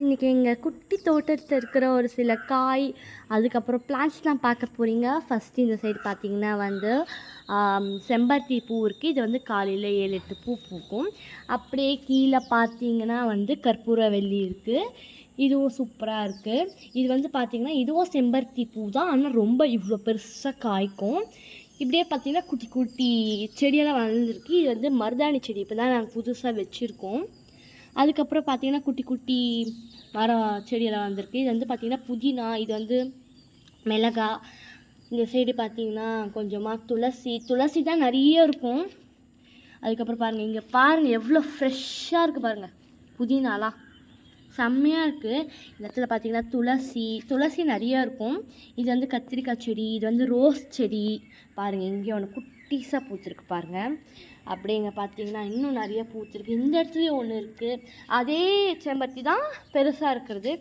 இன்றைக்கி எங்கள் குட்டி தோட்டத்தில் இருக்கிற ஒரு சில காய் அதுக்கப்புறம் பிளான்ட்ஸ்லாம் பார்க்க போகிறீங்க. ஃபஸ்ட்டு இந்த சைடு பார்த்திங்கன்னா வந்து செம்பருத்தி பூ இருக்குது. இது வந்து காலையில் 7-8 பூ பூக்கும். அப்படியே கீழே பார்த்திங்கன்னா வந்து கற்பூரவல்லி இருக்குது. இதுவும் சூப்பராக இருக்குது. இது வந்து பார்த்திங்கன்னா இதுவும் செம்பருத்தி பூ தான், ஆனால் ரொம்ப இவ்வளோ பெருசாக காய்க்கும். இப்படியே பார்த்திங்கன்னா குட்டி குட்டி செடியெல்லாம் வளர்ந்துருக்கு. இது வந்து மருதாணி செடி இப்போ தான் நாங்கள் புதுசாக வச்சுருக்கோம். அதுக்கப்புறம் பார்த்திங்கன்னா குட்டி குட்டி மரம் செடியெல்லாம் வந்திருக்கு. இது வந்து பார்த்திங்கன்னா புதினா, இது வந்து மிளகா. இந்த சைடு பார்த்திங்கன்னா கொஞ்சமாக துளசி தான் நிறைய இருக்கும். அதுக்கப்புறம் பாருங்கள், இங்கே பாருங்கள் எவ்வளோ ஃப்ரெஷ்ஷாக இருக்குது பாருங்கள். புதினாலாம் செம்மையாக இருக்குது. இந்த இடத்துல பார்த்திங்கன்னா துளசி நிறையா இருக்கும். இது வந்து கத்திரிக்காய் செடி, இது வந்து ரோஸ் செடி. பாருங்கள் இங்கே ஒன்று குட்டிஸாக பூத்துருக்கு பாருங்கள். அப்படியே இங்கே பார்த்தீங்கன்னா இன்னும் நிறைய பூத்துருக்கு. இந்த இடத்துலையும் ஒன்று இருக்குது. அதே செம்பருத்தி தான் பெருசாக இருக்கிறது.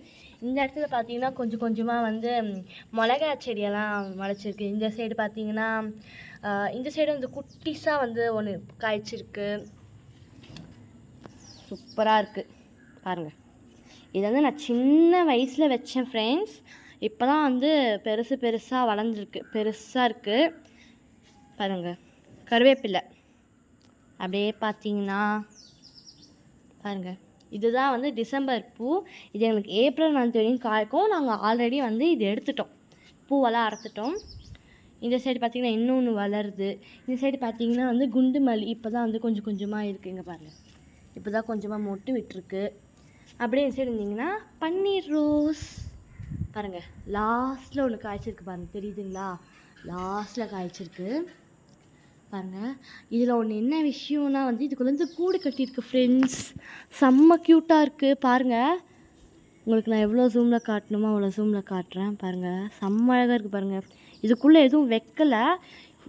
இந்த இடத்துல பார்த்தீங்கன்னா கொஞ்சம் கொஞ்சமாக வந்து மிளகா செடியெல்லாம் முளைச்சிருக்கு. இந்த சைடு பார்த்தீங்கன்னா இந்த சைடு வந்து குட்டிஸாக வந்து ஒன்று காய்ச்சிருக்கு. சூப்பராக இருக்குது பாருங்கள். இது வந்து நான் சின்ன வயசில் வச்சேன் ஃப்ரெண்ட்ஸ். இப்போ தான் வந்து பெருசாக வளர்ந்துருக்கு, பெருசாக இருக்குது பாருங்கள். கருவேப்பிலை அப்படியே பார்த்தீங்கன்னா பாருங்கள், இதுதான் வந்து டிசம்பர் பூ. இது எங்களுக்கு ஏப்ரல் மந்த் வரையும் காய்க்கும். நாங்கள் ஆல்ரெடி வந்து இது எடுத்துட்டோம், பூவெல்லாம் அறுத்துட்டோம். இந்த சைடு பார்த்திங்கன்னா இன்னொன்று வளருது. இந்த சைடு பார்த்திங்கன்னா வந்து குண்டு மல்லி இப்போ தான் வந்து கொஞ்சம் கொஞ்சமாக இருக்குது. இங்கே பாருங்கள், இப்போ தான் கொஞ்சமாக மொட்டு விட்டுருக்கு. அப்படியே இந்த சைடு இருந்தீங்கன்னா பன்னீர் ரோஸ் பாருங்கள். லாஸ்ட்டில் ஒன்று காய்ச்சிருக்கு பாருங்கள், தெரியுதுங்களா? லாஸ்ட்டில் காய்ச்சிருக்கு பாருங்கள். இதில் ஒன்று என்ன விஷயம்னா வந்து இதுக்குள்ள வந்து கூடு கட்டியிருக்கு ஃப்ரெண்ட்ஸ். செம்ம க்யூட்டாக இருக்குது பாருங்கள். உங்களுக்கு நான் எவ்வளோ ஜூமில் காட்டணுமோ அவ்வளோ ஜூமில் காட்டுறேன் பாருங்கள். செம்ம அழகாக இருக்குது பாருங்கள். இதுக்குள்ளே எதுவும் வைக்கலை.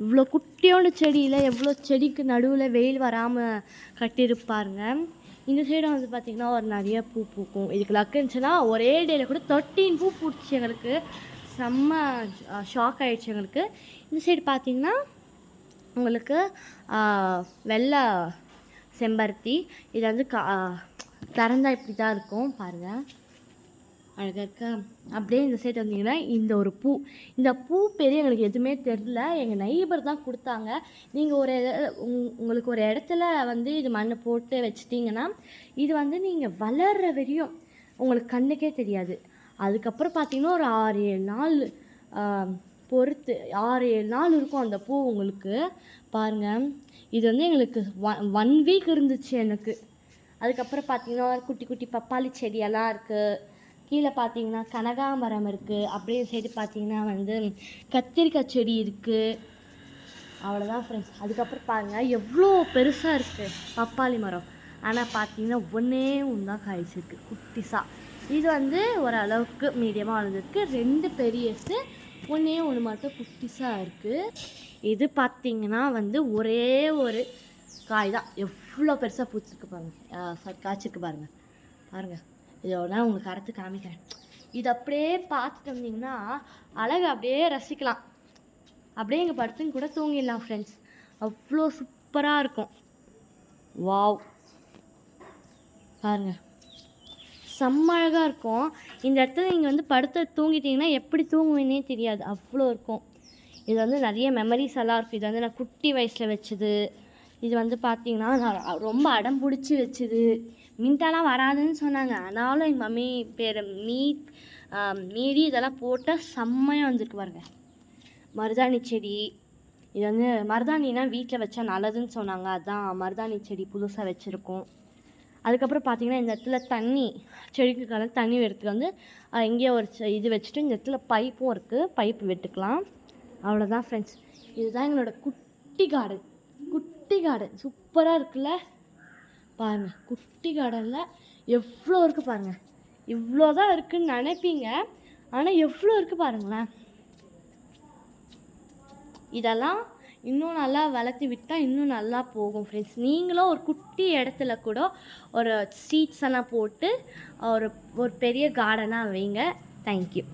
இவ்வளோ குட்டியோட செடியில் எவ்வளோ செடிக்கு நடுவில் வெயில் வராமல் கட்டியிருப்பாருங்க. இந்த சைடு வந்து பார்த்திங்கன்னா ஒரு நிறைய பூ பூக்கும். இதுக்கு லக்கு இருந்துச்சுன்னா ஒரே டேயில் கூட 13 பூ பூச்சி எங்களுக்கு. செம்ம ஷாக் ஆகிடுச்சு எங்களுக்கு. இந்த சைடு பார்த்திங்கன்னா உங்களுக்கு வெள்ளை செம்பருத்தி. இது வந்து திறந்தா இப்படி தான் இருக்கும் பாருங்கள், அழகாக இருக்கா? அப்படியே இந்த சைடு வந்தீங்கன்னா இந்த பூ பெரிய எங்களுக்கு எதுவுமே தெரில. எங்கள் நெய்பர் தான் கொடுத்தாங்க. நீங்கள் உங்களுக்கு ஒரு இடத்துல வந்து இது மண் போட்டு வச்சிட்டிங்கன்னா இது வந்து நீங்கள் வளர்கிற வரையும் உங்களுக்கு கண்ணுக்கே தெரியாது. அதுக்கப்புறம் பார்த்திங்கன்னா ஒரு 6-7 நாள் பொறுத்து 6-7 நாள் இருக்கும் அந்த பூ உங்களுக்கு பாருங்கள். இது வந்து எங்களுக்கு 1 வீக் இருந்துச்சு எனக்கு. அதுக்கப்புறம் பார்த்திங்கன்னா குட்டி குட்டி பப்பாளி செடியெல்லாம் இருக்குது. கீழே பார்த்தீங்கன்னா கனகாமரம் இருக்குது. அப்படியே சைடு பார்த்தீங்கன்னா வந்து கத்திரிக்காய் செடி இருக்குது. அவ்வளோதான் ஃப்ரெண்ட்ஸ். அதுக்கப்புறம் பாருங்கள் எவ்வளோ பெருசாக இருக்குது பப்பாளி மரம். ஆனால் பார்த்தீங்கன்னா ஒன்றே ஒன்று தான் காய்ச்சிருக்கு குட்டிஸாக. இது வந்து ஓரளவுக்கு மீடியமாக வளர்ந்துருக்கு. 2 பெரியசு, ஒன்றே ஒன்று மட்டும் குட்டிஸாக இருக்குது. இது பார்த்திங்கன்னா வந்து ஒரே ஒரு காய் தான், எவ்வளோ பெருசாக பூச்சிருக்கு பாருங்கள், காய்ச்சிருக்கு பாருங்கள். பாருங்கள், இதோட உங்களுக்கு அறுத்து காமிக்கிறேன். இது அப்படியே பார்த்துட்டு வந்தீங்கன்னா அழகு அப்படியே ரசிக்கலாம். அப்படியே இங்கே படுத்துன்னு கூட தூங்கிடலாம் ஃப்ரெண்ட்ஸ். அவ்வளோ சூப்பராக இருக்கும். வாவ் பாருங்கள், செம்ம அழகாக இருக்கும். இந்த இடத்துல நீங்கள் வந்து படுத்து தூங்கிட்டீங்கன்னா எப்படி தூங்குவேன்னே தெரியாது, அவ்வளோ இருக்கும். இது வந்து நிறைய மெமரிஸ் எல்லாம் இருக்குது. இது வந்து நான் குட்டி வயசில் வச்சது. இது வந்து பார்த்திங்கன்னா நான் ரொம்ப அடம் பிடிச்சி வச்சுது. மின்ட்டெல்லாம் வராதுன்னு சொன்னாங்க, ஆனாலும் எங்கள் மம்மி பேர் மீறி இதெல்லாம் போட்டால் செம்மையாக வந்துருக்கு பாருங்கள். மருதாணி செடி, இது வந்து மருதாணினா வீட்டில் வச்சா நல்லதுன்னு சொன்னாங்க, அதுதான் மருதாணி செடி புதுசாக வச்சுருக்கோம். அதுக்கப்புறம் பார்த்திங்கன்னா இந்த இடத்துல செடிக்கு தண்ணி எடுத்துட்டு வந்து எங்கேயோ ஒரு இது வச்சுட்டு இந்த இடத்துல பைப்பும் இருக்குது, பைப்பு வெட்டுக்கலாம். அவ்வளோதான் ஃப்ரெண்ட்ஸ். இதுதான் எங்களோட குட்டி கார்டன். சூப்பராக இருக்குல்ல பாருங்கள். குட்டி கார்டனில் எவ்வளோ இருக்குது பாருங்கள். இவ்வளோ தான் இருக்குதுன்னு நினைப்பீங்க, ஆனால் எவ்வளோ இருக்குது பாருங்களேன். இதெல்லாம் இன்னும் நல்லா வளர்த்து விட்டால் இன்னும் நல்லா போகும் ஃப்ரெண்ட்ஸ். நீங்களும் ஒரு குட்டி இடத்துல கூட ஒரு சீட்ஸ் எல்லாம் போட்டு ஒரு பெரிய கார்டனாக வைங்க. தேங்க்யூ.